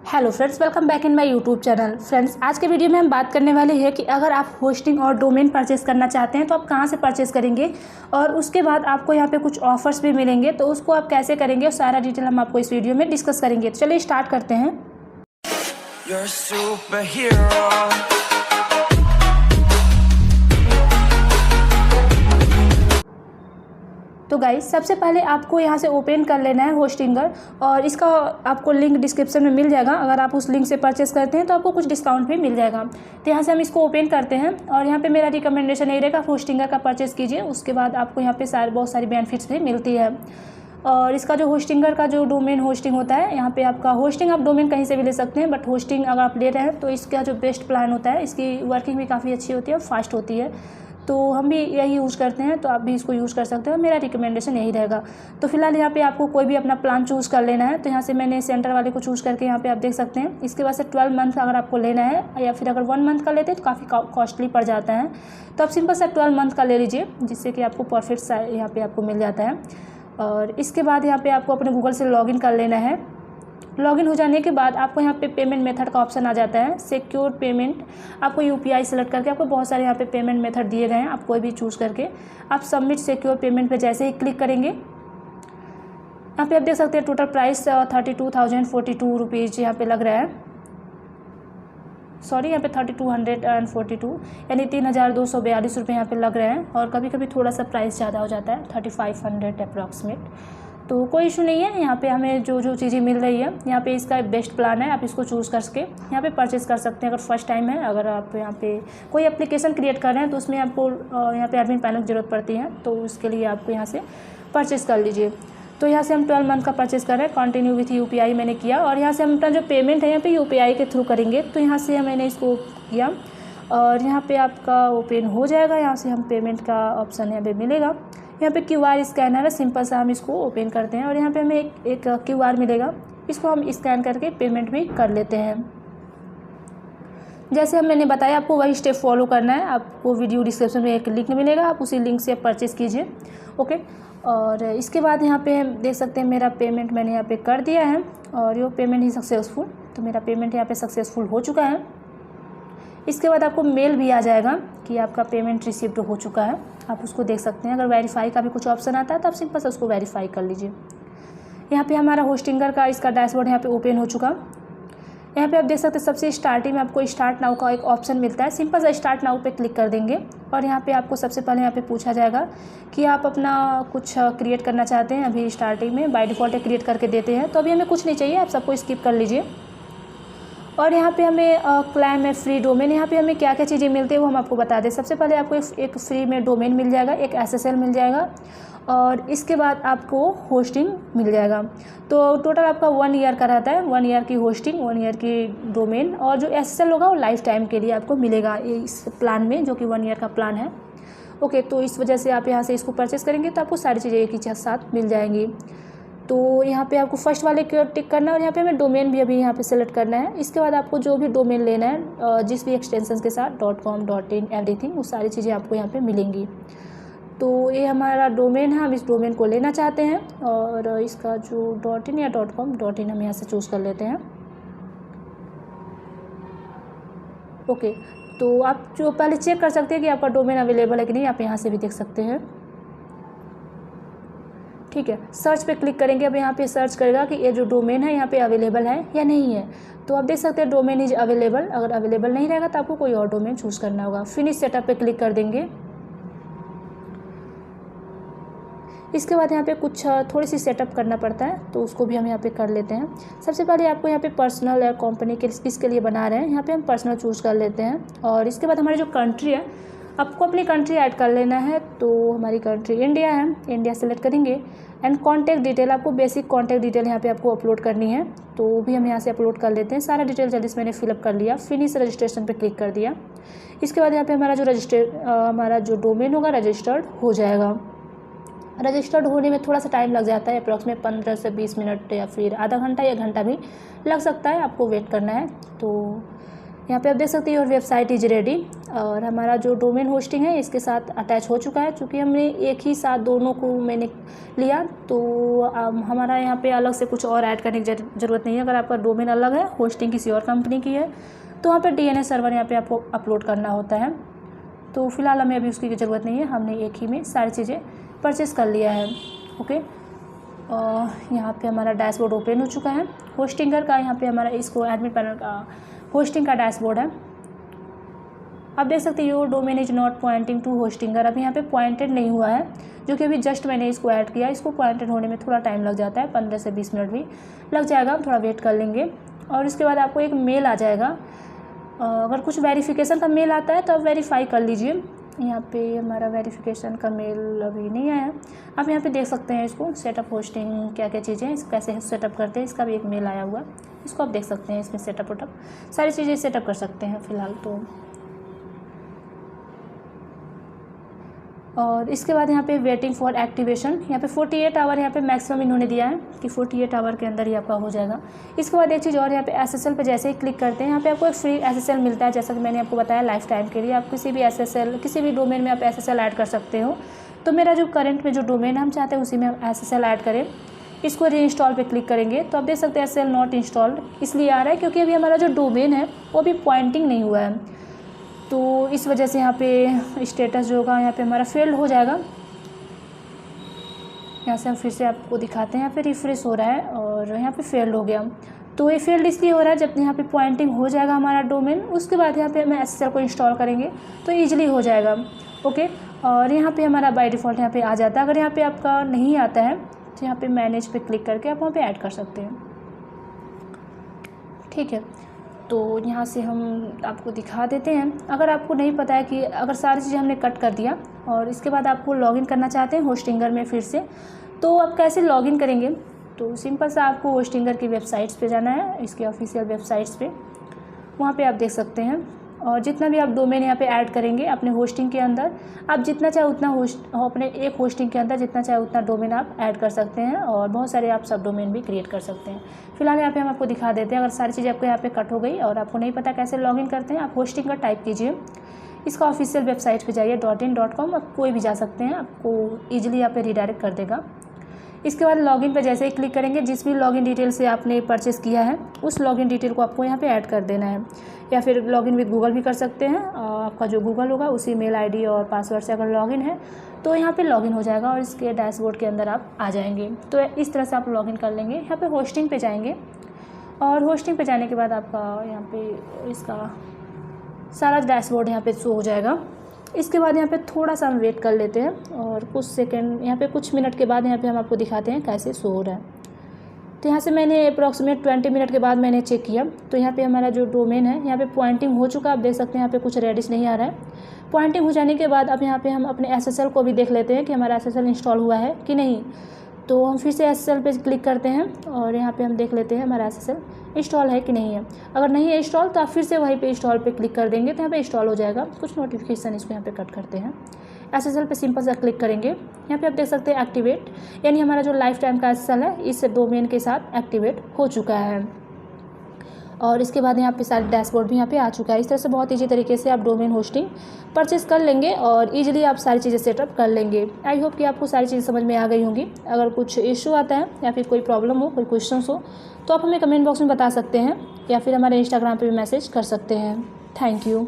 Hello friends, welcome back in my YouTube channel. Friends, आज के video में हम बात करने वाले हैं कि अगर आप होस्टिंग और डोमेन परचेस करना चाहते हैं तो आप कहां से परचेस करेंगे और उसके बाद आपको यहां पे कुछ ऑफर्स भी मिलेंगे, तो उसको आप कैसे करेंगे सारा डिटेल हम आपको इस वीडियो में डिस्कस करेंगे। तो चलिए स्टार्ट करते हैं। You're a superhero. तो गाइस, सबसे पहले आपको यहाँ से ओपन कर लेना है होस्टिंगर, और इसका आपको लिंक डिस्क्रिप्शन में मिल जाएगा। अगर आप उस लिंक से परचेस करते हैं तो आपको कुछ डिस्काउंट भी मिल जाएगा। तो यहाँ से हम इसको ओपन करते हैं और यहाँ पे मेरा रिकमेंडेशन यही रहेगा, होस्टिंगर का परचेस कीजिए। उसके बाद आपको यहाँ पे बहुत सारी बेनिफिट्स भी मिलती है। और इसका जो होस्टिंगर का जो डोमेन होस्टिंग होता है, यहाँ पे आपका होस्टिंग आप डोमेन कहीं से भी ले सकते हैं, बट होस्टिंग अगर आप ले रहे हैं तो इसका जो बेस्ट प्लान होता है, इसकी वर्किंग भी काफ़ी अच्छी होती है, फास्ट होती है। तो हम भी यही यूज़ करते हैं, तो आप भी इसको यूज़ कर सकते हो। मेरा रिकमेंडेशन यही रहेगा। तो फिलहाल यहाँ पे आपको कोई भी अपना प्लान चूज़ कर लेना है। तो यहाँ से मैंने सेंटर वाले को चूज़ करके यहाँ पे आप देख सकते हैं। इसके बाद से 12 मंथ अगर आपको लेना है, या फिर अगर 1 मंथ का लेते हैं तो काफ़ी कॉस्टली पड़ जाता है। तो आप सिंपल सा 12 मंथ का ले लीजिए, जिससे कि आपको परफेक्ट यहाँ पे आपको मिल जाता है। और इसके बाद यहाँ पे आपको अपने गूगल से लॉगिन कर लेना है। लॉगिन हो जाने के बाद आपको यहाँ पे पेमेंट मेथड का ऑप्शन आ जाता है, सिक्योर पेमेंट। आपको यूपीआई सेलेक्ट करके आपको बहुत सारे यहाँ पे पेमेंट मेथड दिए गए हैं, आप कोई भी चूज़ करके आप सबमिट सिक्योर पेमेंट पे जैसे ही क्लिक करेंगे, यहाँ पे आप देख सकते हैं टोटल प्राइस 32,042 रुपीज़ यहाँ पे लग रहा है। सॉरी, यहाँ पे 3242 यानी 3,242 रुपये यहाँ पे लग रहे हैं। और कभी कभी थोड़ा सा प्राइस ज़्यादा हो जाता है, 3,500 अप्रॉक्सीमेट। तो कोई इशू नहीं है। यहाँ पे हमें जो चीज़ें मिल रही है, यहाँ पे इसका बेस्ट प्लान है, आप इसको चूज़ करके यहाँ पे परचेस कर सकते हैं। अगर फर्स्ट टाइम है, अगर आप यहाँ पे कोई एप्लीकेशन क्रिएट कर रहे हैं तो उसमें आपको यहाँ पे एडमिन पैनल की ज़रूरत पड़ती है, तो उसके लिए आपको यहाँ से परचेस कर लीजिए। तो यहाँ से हम 12 मंथ का परचेस कर रहे हैं, कंटिन्यू विथ यूपीआई मैंने किया। और यहाँ से हम अपना जो पेमेंट है यहाँ पे यूपीआई के थ्रू करेंगे। तो यहाँ से मैंने इसको किया और यहाँ पे आपका ओपन हो जाएगा। यहाँ से हम पेमेंट का ऑप्शन यहाँ पे मिलेगा। यहाँ पे QR स्कैनर है, सिंपल सा हम इसको ओपन करते हैं और यहाँ पे हमें एक QR मिलेगा, इसको हम स्कैन करके पेमेंट भी कर लेते हैं। जैसे मैंने बताया, आपको वही स्टेप फॉलो करना है। आपको वीडियो डिस्क्रिप्शन में एक लिंक मिलेगा, आप उसी लिंक से परचेस कीजिए। ओके, और इसके बाद यहाँ पे देख सकते हैं मेरा पेमेंट मैंने यहाँ पे कर दिया है और ये पेमेंट ही सक्सेसफुल। तो मेरा पेमेंट यहाँ पे सक्सेसफुल हो चुका है। इसके बाद आपको मेल भी आ जाएगा कि आपका पेमेंट रिसीव्ड हो चुका है, आप उसको देख सकते हैं। अगर वेरीफाई का भी कुछ ऑप्शन आता है तो आप सिंपल से उसको वेरीफाई कर लीजिए। यहाँ पे हमारा होस्टिंगर का इसका डैशबोर्ड यहाँ पे ओपन हो चुका। यहाँ पे आप देख सकते हैं सबसे स्टार्टिंग में आपको स्टार्ट नाउ का एक ऑप्शन मिलता है, सिंपल सा स्टार्ट नाउ पे क्लिक कर देंगे और यहाँ पे आपको सबसे पहले यहाँ पे पूछा जाएगा कि आप अपना कुछ क्रिएट करना चाहते हैं। अभी स्टार्टिंग में बाय डिफ़ॉल्ट क्रिएट करके देते हैं, तो अभी हमें कुछ नहीं चाहिए, आप सबको स्किप कर लीजिए। और यहाँ पे हमें क्लाइम है फ्री डोमेन। यहाँ पे हमें क्या क्या चीज़ें मिलती है वो हम आपको बता दें। सबसे पहले आपको एक फ्री में डोमेन मिल जाएगा, एक SSL मिल जाएगा और इसके बाद आपको होस्टिंग मिल जाएगा। तो टोटल आपका 1 ईयर का रहता है, 1 ईयर की होस्टिंग, 1 ईयर की डोमेन, और जो SSL होगा वो लाइफ टाइम के लिए आपको मिलेगा इस प्लान में, जो कि 1 ईयर का प्लान है। ओके, तो इस वजह से आप यहाँ से इसको परचेस करेंगे तो आपको सारी चीज़ें एक ही साथ मिल जाएंगी। तो यहाँ पे आपको फर्स्ट वाले को टिक करना है और यहाँ पे हमें डोमेन भी अभी यहाँ पे सेलेक्ट करना है। इसके बाद आपको जो भी डोमेन लेना है, जिस भी एक्सटेंशन के साथ .com .in एवरीथिंग, वो सारी चीज़ें आपको यहाँ पे मिलेंगी। तो ये हमारा डोमेन है, हम इस डोमेन को लेना चाहते हैं और इसका जो .in या .com .in हम यहाँ से चूज़ कर लेते हैं। ओके, तो आप जो पहले चेक कर सकते हैं कि आपका डोमेन अवेलेबल है कि नहीं, आप यहाँ से भी देख सकते हैं। ठीक है, सर्च पे क्लिक करेंगे। अब यहाँ पे सर्च करेगा कि ये जो डोमेन है यहाँ पे अवेलेबल है या नहीं है। तो आप देख सकते हैं डोमेन इज अवेलेबल। अगर अवेलेबल नहीं रहेगा तो आपको कोई और डोमेन चूज़ करना होगा। फिनिश सेटअप पे क्लिक कर देंगे। इसके बाद यहाँ पे कुछ थोड़ी सी सेटअप करना पड़ता है, तो उसको भी हम यहाँ पे कर लेते हैं। सबसे पहले आपको यहाँ पे पर्सनल या कंपनी के किसके लिए बना रहे हैं, यहाँ पे हम पर्सनल चूज़ कर लेते हैं। और इसके बाद हमारी जो कंट्री है, आपको अपनी कंट्री ऐड कर लेना है। तो हमारी कंट्री इंडिया है, इंडिया सेलेक्ट करेंगे। एंड कॉन्टैक्ट डिटेल, आपको बेसिक कॉन्टैक्ट डिटेल यहाँ पे आपको अपलोड करनी है, तो वो भी हम यहाँ से अपलोड कर लेते हैं। सारा डिटेल जल्दी से मैंने फिलअप कर लिया। फिनिश रजिस्ट्रेशन पे क्लिक कर दिया। इसके बाद यहाँ पे हमारा जो डोमेन होगा रजिस्टर्ड हो जाएगा। रजिस्टर्ड होने में थोड़ा सा टाइम लग जाता है, अप्रॉक्सीमेट 15 से 20 मिनट या फिर आधा घंटा या घंटा भी लग सकता है, आपको वेट करना है। तो यहाँ पे आप देख सकते हैं योर वेबसाइट इज रेडी, और हमारा जो डोमेन होस्टिंग है इसके साथ अटैच हो चुका है। चूँकि हमने एक ही साथ दोनों को मैंने लिया तो हमारा यहाँ पे अलग से कुछ और ऐड करने की ज़रूरत नहीं है। अगर आपका डोमेन अलग है, होस्टिंग किसी और कंपनी की है, तो वहाँ पर DNS सर्वर यहाँ पे आपको अपलोड करना होता है। तो फिलहाल हमें अभी उसकी ज़रूरत नहीं है, हमने एक ही में सारी चीज़ें परचेस कर लिया है। ओके, यहाँ पे हमारा डैशबोर्ड ओपन हो चुका है होस्टिंगर का। यहाँ पे हमारा इसको एडमिन पैनल का होस्टिंग का डैशबोर्ड है। आप देख सकते हैं your domain is not pointing to Hostinger, अभी यहाँ पे पॉइंटेड नहीं हुआ है, जो कि अभी जस्ट मैंने इसको ऐड किया। इसको पॉइंटेड होने में थोड़ा टाइम लग जाता है, 15 से 20 मिनट भी लग जाएगा, हम थोड़ा वेट कर लेंगे। और इसके बाद आपको एक मेल आ जाएगा। अगर कुछ वेरिफिकेशन का मेल आता है तो आप वेरीफाई कर लीजिए। यहाँ पे हमारा वेरिफिकेशन का मेल अभी नहीं आया। आप यहाँ पे देख सकते हैं इसको सेटअप होस्टिंग क्या क्या चीज़ें इसको कैसे सेटअप करते हैं, इसका भी एक मेल आया हुआ, इसको आप देख सकते हैं। इसमें सेटअप वेटअप सारी चीज़ें सेटअप कर सकते हैं फ़िलहाल तो। और इसके बाद यहाँ पे वेटिंग फॉर एक्टिवेशन, यहाँ पे 48 आवर यहाँ पे मैक्सिमम इन्होंने दिया है कि 48 आवर के अंदर ही आपका हो जाएगा। इसके बाद एक चीज़ और, यहाँ पे SSL पे जैसे ही क्लिक करते हैं यहाँ पे आपको एक फ्री SSL मिलता है। जैसा कि मैंने आपको बताया लाइफ टाइम के लिए आप किसी भी SSL किसी भी डोमेन में आप SSL ऐड कर सकते हो। तो मेरा जो करंट में जो डोमेन है हम चाहते हैं उसी में हम SSL ऐड करें। इसको रीइंस्टॉल पे क्लिक करेंगे तो आप देख सकते हैं SSL नॉट इंस्टॉल्ड इसलिए आ रहा है क्योंकि अभी हमारा जो डोमेन है वो अभी पॉइंटिंग नहीं हुआ है। तो इस वजह से यहाँ पे स्टेटस जो होगा यहाँ पे हमारा फेल्ड हो जाएगा। यहाँ से हम फिर से आपको दिखाते हैं, यहाँ पे रिफ्रेश हो रहा है और यहाँ पे फेल्ड हो गया। तो ये फेल्ड इसलिए हो रहा है जब यहाँ पे पॉइंटिंग हो जाएगा हमारा डोमेन, उसके बाद यहाँ पे हम SSL को इंस्टॉल करेंगे तो ईजिली हो जाएगा। ओके, और यहाँ पे हमारा बाय डिफ़ॉल्ट यहाँ पे आ जाता है। अगर यहाँ पे आपका नहीं आता है तो यहाँ पे मैनेज पे क्लिक करके आप वहाँ पे ऐड कर सकते हैं। ठीक है, तो यहाँ से हम आपको दिखा देते हैं। अगर आपको नहीं पता है कि अगर सारी चीज़ें हमने कट कर दिया और इसके बाद आपको लॉगिन करना चाहते हैं होस्टिंगर में फिर से, तो आप कैसे लॉगिन करेंगे? तो सिंपल सा आपको होस्टिंगर की वेबसाइट्स पे जाना है, इसके ऑफिशियल वेबसाइट्स पे, वहाँ पे आप देख सकते हैं। और जितना भी आप डोमेन यहाँ पे ऐड करेंगे अपने होस्टिंग के अंदर, आप जितना चाहे उतना अपने एक होस्टिंग के अंदर जितना चाहे उतना डोमेन आप ऐड कर सकते हैं और बहुत सारे आप सब डोमेन भी क्रिएट कर सकते हैं। फिलहाल यहाँ पे हम आपको दिखा देते हैं। अगर सारी चीज़ें आपको यहाँ पे कट हो गई और आपको नहीं पता कैसे लॉगिन करते हैं, आप होस्टिंग का टाइप कीजिए, इसका ऑफिशियल वेबसाइट पर जाइए .in.com, आप कोई भी जा सकते हैं, आपको ईजिली यहाँ पे रिडायरेक्ट कर देगा। इसके बाद लॉगिन पे जैसे ही क्लिक करेंगे, जिस भी लॉगिन डिटेल से आपने परचेस किया है उस लॉगिन डिटेल को आपको यहाँ पे ऐड कर देना है, या फिर लॉगिन विद गूगल भी कर सकते हैं। आपका जो गूगल होगा उसी मेल आईडी और पासवर्ड से अगर लॉगिन है तो यहाँ पे लॉगिन हो जाएगा और इसके डैशबोर्ड के अंदर आप आ जाएंगे। तो इस तरह से आप लॉगिन कर लेंगे। यहाँ पे होस्टिंग पे जाएंगे और होस्टिंग पे जाने के बाद आपका यहाँ पे इसका सारा डैशबोर्ड यहाँ पे शो हो जाएगा। इसके बाद यहाँ पे थोड़ा सा हम वेट कर लेते हैं और कुछ सेकंड यहाँ पे कुछ मिनट के बाद यहाँ पे हम आपको दिखाते हैं कैसे शो हो रहा है। तो यहाँ से मैंने अप्रॉक्सीमेट 20 मिनट के बाद मैंने चेक किया तो यहाँ पे हमारा जो डोमेन है यहाँ पे पॉइंटिंग हो चुका है। आप देख सकते हैं यहाँ पे कुछ रेडिश नहीं आ रहा है। पॉइंटिंग हो जाने के बाद अब यहाँ पे हम अपने SSL को भी देख लेते हैं कि हमारा SSL इंस्टॉल हुआ है कि नहीं। तो हम फिर से SSL पे क्लिक करते हैं और यहाँ पे हम देख लेते हैं हमारा SSL इंस्टॉल है कि नहीं है। अगर नहीं है इंस्टॉल तो आप फिर से वहीं पे इंस्टॉल पे क्लिक कर देंगे तो यहाँ पे इंस्टॉल हो जाएगा। कुछ नोटिफिकेशन इसको यहाँ पे कट करते हैं। SSL पे सिंपल सा क्लिक करेंगे, यहाँ पे आप देख सकते हैं एक्टिवेट, यानी हमारा जो लाइफ टाइम का SSL है इस डोमेन के साथ एक्टिवेट हो चुका है। और इसके बाद यहाँ पे सारे डैशबोर्ड भी यहाँ पे आ चुका है। इस तरह से बहुत ईजी तरीके से आप डोमेन होस्टिंग परचेस कर लेंगे और ईजिली आप सारी चीज़ें सेटअप कर लेंगे। आई होप कि आपको सारी चीज़ें समझ में आ गई होंगी। अगर कुछ इशू आता है या फिर कोई प्रॉब्लम हो, कोई क्वेश्चन हो, तो आप हमें कमेंट बॉक्स में बता सकते हैं या फिर हमारे इंस्टाग्राम पे भी मैसेज कर सकते हैं। Thank you.